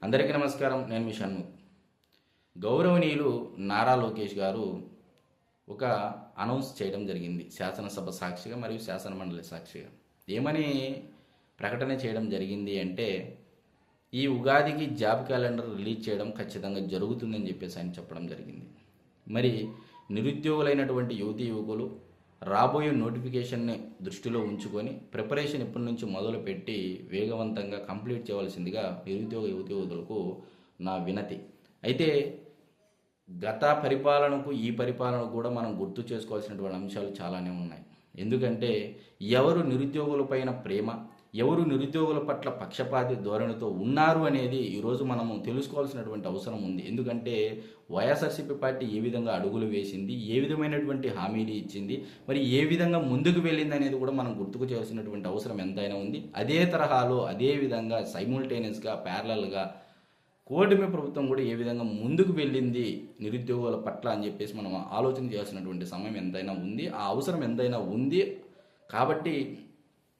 అందరికీ నమస్కారం. నేను మీ షణ్ముఖ్. గౌరవనీయులు నారా లోకేష్ గారు ఒక అనౌన్స్ చేయడం జరిగింది శాసనసభ సాక్షిగా మరియు శాసనమండలి సాక్షిగా. ఏమని ప్రకటన చేయడం జరిగింది అంటే, ఈ ఉగాదికి జాబ్ క్యాలెండర్ రిలీజ్ చేయడం ఖచ్చితంగా జరుగుతుందని చెప్పేసి ఆయన చెప్పడం జరిగింది. మరి నిరుద్యోగులైనటువంటి యువతీ యువకులు రాబోయే నోటిఫికేషన్ని దృష్టిలో ఉంచుకొని ప్రిపరేషన్ ఇప్పటి నుంచి మొదలుపెట్టి వేగవంతంగా కంప్లీట్ చేయవలసిందిగా నిరుద్యోగ యువతీ యువతులకు నా వినతి. అయితే గత పరిపాలనకు ఈ పరిపాలనకు కూడా మనం గుర్తు చేసుకోవాల్సినటువంటి అంశాలు చాలానే ఉన్నాయి. ఎందుకంటే ఎవరు నిరుద్యోగులపైన ప్రేమ, ఎవరు నిరుద్యోగుల పట్ల పక్షపాతి ధోరణితో ఉన్నారు అనేది ఈరోజు మనము తెలుసుకోవాల్సినటువంటి అవసరం ఉంది. ఎందుకంటే వైఎస్ఆర్సీపీ పార్టీ ఏ విధంగా అడుగులు వేసింది, ఏ విధమైనటువంటి హామీలు ఇచ్చింది, మరి ఏ విధంగా ముందుకు వెళ్ళింది అనేది కూడా మనం గుర్తుకు చేయాల్సినటువంటి అవసరం ఎంతైనా ఉంది. అదే తరహాలో అదే విధంగా సైముల్టేనియస్గా ప్యారలల్గా కూటమి ప్రభుత్వం కూడా ఏ విధంగా ముందుకు వెళ్ళింది నిరుద్యోగుల పట్ల అని చెప్పేసి మనం ఆలోచన చేయాల్సినటువంటి సమయం ఎంతైనా ఉంది, ఆ అవసరం ఎంతైనా ఉంది. కాబట్టి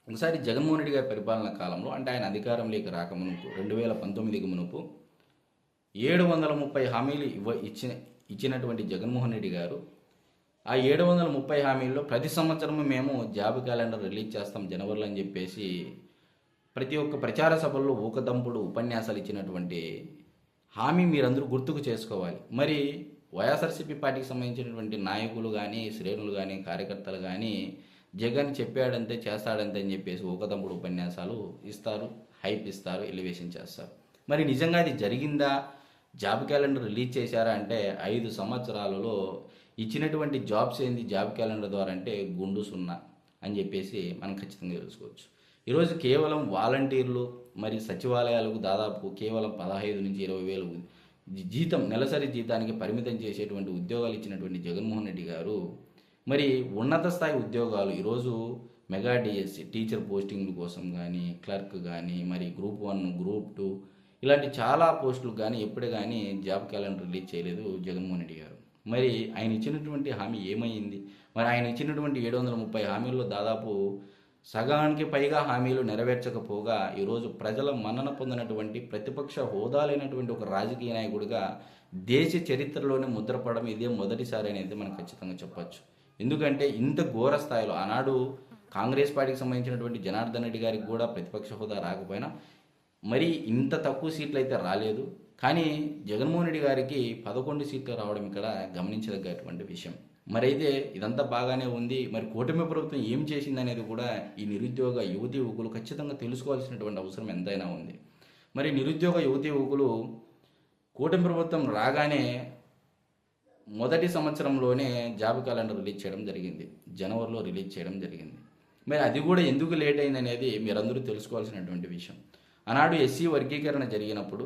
ఒకసారి జగన్మోహన్ రెడ్డి గారి పరిపాలన కాలంలో, అంటే ఆయన అధికారంలోకి రాకమునుపు 2019కి మునుపు 730 హామీలు ఇచ్చినటువంటి జగన్మోహన్ రెడ్డి గారు ఆ 730 హామీల్లో ప్రతి సంవత్సరము మేము జాబ్ క్యాలెండర్ రిలీజ్ చేస్తాం జనవరిలో అని చెప్పేసి ప్రతి ఒక్క ప్రచార సభల్లో ఊకదంపుడు ఉపన్యాసాలు ఇచ్చినటువంటి హామీ మీరందరూ గుర్తుకు చేసుకోవాలి. మరి వైఎస్ఆర్సీపీ పార్టీకి సంబంధించినటువంటి నాయకులు కానీ, శ్రేణులు కానీ, కార్యకర్తలు కానీ జగన్ చెప్పాడంతే చేస్తాడంతే అని చెప్పేసి ఊకదంపుడు ఉపన్యాసాలు ఇస్తారు, హైప్ ఇస్తారు, ఎలివేషన్ చేస్తారు. మరి నిజంగా అది జరిగిందా? జాబ్ క్యాలెండర్ రిలీజ్ చేశారా అంటే 5 సంవత్సరాలలో ఇచ్చినటువంటి జాబ్స్ ఏంది జాబ్ క్యాలెండర్ ద్వారా అంటే గుండు సున్నా అని చెప్పేసి మనం ఖచ్చితంగా తెలుసుకోవచ్చు. ఈరోజు కేవలం వాలంటీర్లు మరి సచివాలయాలకు దాదాపు కేవలం 15 నుంచి 20 వేలు జీతం, నెలసరి జీతానికి పరిమితం చేసేటువంటి ఉద్యోగాలు ఇచ్చినటువంటి జగన్మోహన్ రెడ్డి గారు మరి ఉన్నత స్థాయి ఉద్యోగాలు ఈరోజు మెగా డిఎస్సి టీచర్ పోస్టింగ్ల కోసం కానీ, క్లర్క్ కానీ, మరి గ్రూప్ 1, గ్రూప్ 2 ఇలాంటి చాలా పోస్టులు కానీ ఎప్పుడే కానీ జాబ్ క్యాలెండర్ రిలీజ్ చేయలేదు జగన్మోహన్ రెడ్డి గారు. మరి ఆయన ఇచ్చినటువంటి హామీ ఏమైంది? మరి ఆయన ఇచ్చినటువంటి 730 హామీల్లో దాదాపు సగానికి పైగా హామీలు నెరవేర్చకపోగా ఈరోజు ప్రజల మన్నన పొందినటువంటి ప్రతిపక్ష హోదాలైనటువంటి ఒక రాజకీయ నాయకుడిగా దేశ చరిత్రలోనే ముద్రపడడం ఇదే మొదటిసారి అనేది మనం ఖచ్చితంగా చెప్పచ్చు. ఎందుకంటే ఇంత ఘోర స్థాయిలో ఆనాడు కాంగ్రెస్ పార్టీకి సంబంధించినటువంటి జనార్దన్ రెడ్డి గారికి కూడా ప్రతిపక్ష హోదా రాకపోయినా మరి ఇంత తక్కువ సీట్లు అయితే రాలేదు. కానీ జగన్మోహన్ రెడ్డి గారికి 11 సీట్లు రావడం ఇక్కడ గమనించదగ్గటువంటి విషయం. మరి అయితే ఇదంతా బాగానే ఉంది. మరి కూటమి ప్రభుత్వం ఏం చేసింది అనేది కూడా ఈ నిరుద్యోగ యువతీ యువకులు ఖచ్చితంగా తెలుసుకోవాల్సినటువంటి అవసరం ఎంతైనా ఉంది. మరి నిరుద్యోగ యువతీ యువకులు కూటమి ప్రభుత్వం రాగానే మొదటి సంవత్సరంలోనే జాబ్ క్యాలెండర్ రిలీజ్ చేయడం జరిగింది, జనవరిలో రిలీజ్ చేయడం జరిగింది. మరి అది కూడా ఎందుకు లేట్ అయింది అనేది మీరందరూ తెలుసుకోవాల్సినటువంటి విషయం. ఆనాడు ఎస్సీ వర్గీకరణ జరిగినప్పుడు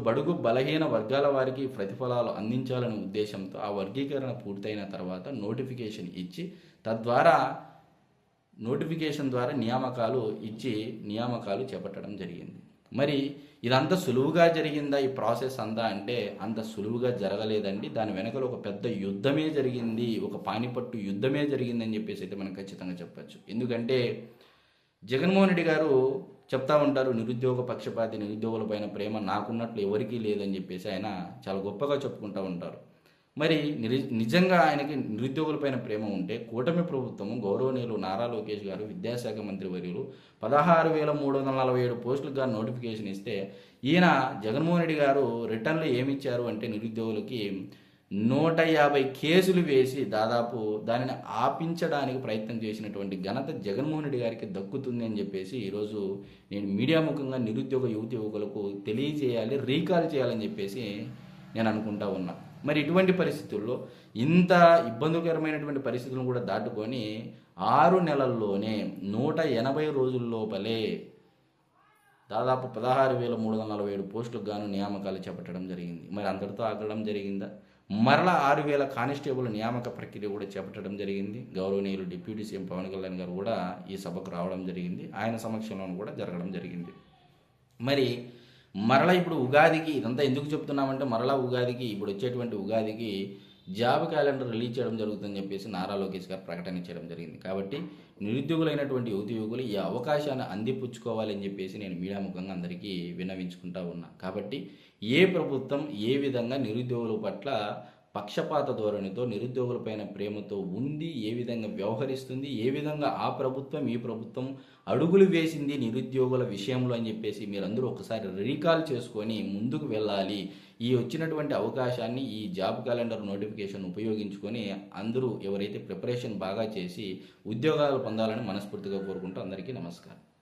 బడుగు బలహీన వర్గాల వారికి ప్రతిఫలాలు అందించాలనే ఉద్దేశంతో ఆ వర్గీకరణ పూర్తయిన తర్వాత నోటిఫికేషన్ ఇచ్చి నోటిఫికేషన్ ద్వారా నియామకాలు చేపట్టడం జరిగింది. మరి ఇదంతా సులువుగా జరిగిందా ఈ ప్రాసెస్ అంతా అంటే అంత సులువుగా జరగలేదండి. దాని వెనకలో ఒక పెద్ద యుద్ధమే జరిగింది, ఒక పానిపట్టు యుద్ధమే జరిగిందని చెప్పేసి అయితే మనం ఖచ్చితంగా చెప్పచ్చు. ఎందుకంటే జగన్మోహన్ రెడ్డి గారు చెప్తా ఉంటారు, నిరుద్యోగ పక్షపాతి, నిరుద్యోగులపైన ప్రేమ నాకున్నట్లు ఎవరికీ లేదని చెప్పేసి ఆయన చాలా గొప్పగా చెప్పుకుంటూ ఉంటారు. మరి నిజంగా ఆయనకి నిరుద్యోగులపైన ప్రేమ ఉంటే కూటమి ప్రభుత్వము గౌరవనీయులు నారా లోకేష్ గారు విద్యాశాఖ మంత్రి వర్యులు 16,347 పోస్టులకు గారు నోటిఫికేషన్ ఇస్తే ఈయన జగన్మోహన్ రెడ్డి గారు రిటర్న్లో ఏమిచ్చారు అంటే నిరుద్యోగులకి 150 కేసులు వేసి దాదాపు దానిని ఆపించడానికి ప్రయత్నం చేసినటువంటి ఘనత జగన్మోహన్ రెడ్డి గారికి దక్కుతుంది అని చెప్పేసి ఈరోజు నేను మీడియా ముఖంగా నిరుద్యోగ యువతి యువకులకు తెలియజేయాలి, రీకాల్ చేయాలని చెప్పేసి నేను అనుకుంటా ఉన్నా. మరి ఇటువంటి పరిస్థితుల్లో ఇంత ఇబ్బందికరమైనటువంటి పరిస్థితులను కూడా దాటుకొని 6 నెలల్లోనే 180 రోజుల లోపలే దాదాపు 16,347 పోస్టులకు గాను నియామకాలు చేపట్టడం జరిగింది. మరి అంతటితో ఆగడం జరిగిందా? మరలా 6,000 కానిస్టేబుల్ నియామక ప్రక్రియ కూడా చేపట్టడం జరిగింది. గౌరవనీయులు డిప్యూటీ సీఎం పవన్ కళ్యాణ్ గారు కూడా ఈ సభకు రావడం జరిగింది, ఆయన సమక్షంలో కూడా జరగడం జరిగింది. మరి మరలా ఇప్పుడు ఉగాదికి ఇదంతా ఎందుకు చెప్తున్నామంటే మరలా ఉగాదికి ఇప్పుడు వచ్చేటువంటి ఉగాదికి జాబ్ క్యాలెండర్ రిలీజ్ చేయడం జరుగుతుందని చెప్పేసి నారా లోకేష్ గారు ప్రకటన చేయడం జరిగింది. కాబట్టి నిరుద్యోగులైనటువంటి యువకులు ఈ అవకాశాన్ని అందిపుచ్చుకోవాలని చెప్పేసి నేను మీడియా ముఖంగా అందరికీ విన్నవించుకుంటా ఉన్నా. కాబట్టి ఏ ప్రభుత్వం ఏ విధంగా నిరుద్యోగుల పట్ల పక్షపాత ధోరణితో, నిరుద్యోగులపైన ప్రేమతో ఉండి ఏ విధంగా వ్యవహరిస్తుంది, ఏ విధంగా ఆ ప్రభుత్వం ఈ ప్రభుత్వం అడుగులు వేసింది నిరుద్యోగుల విషయంలో అని చెప్పేసి మీరందరూ ఒకసారి రీకాల్ చేసుకొని ముందుకు వెళ్ళాలి. ఈ వచ్చినటువంటి అవకాశాన్ని, ఈ జాబ్ క్యాలెండర్ నోటిఫికేషన్ ఉపయోగించుకొని అందరూ ఎవరైతే ప్రిపరేషన్ బాగా చేసి ఉద్యోగాలు పొందాలని మనస్ఫూర్తిగా కోరుకుంటూ అందరికీ నమస్కారం.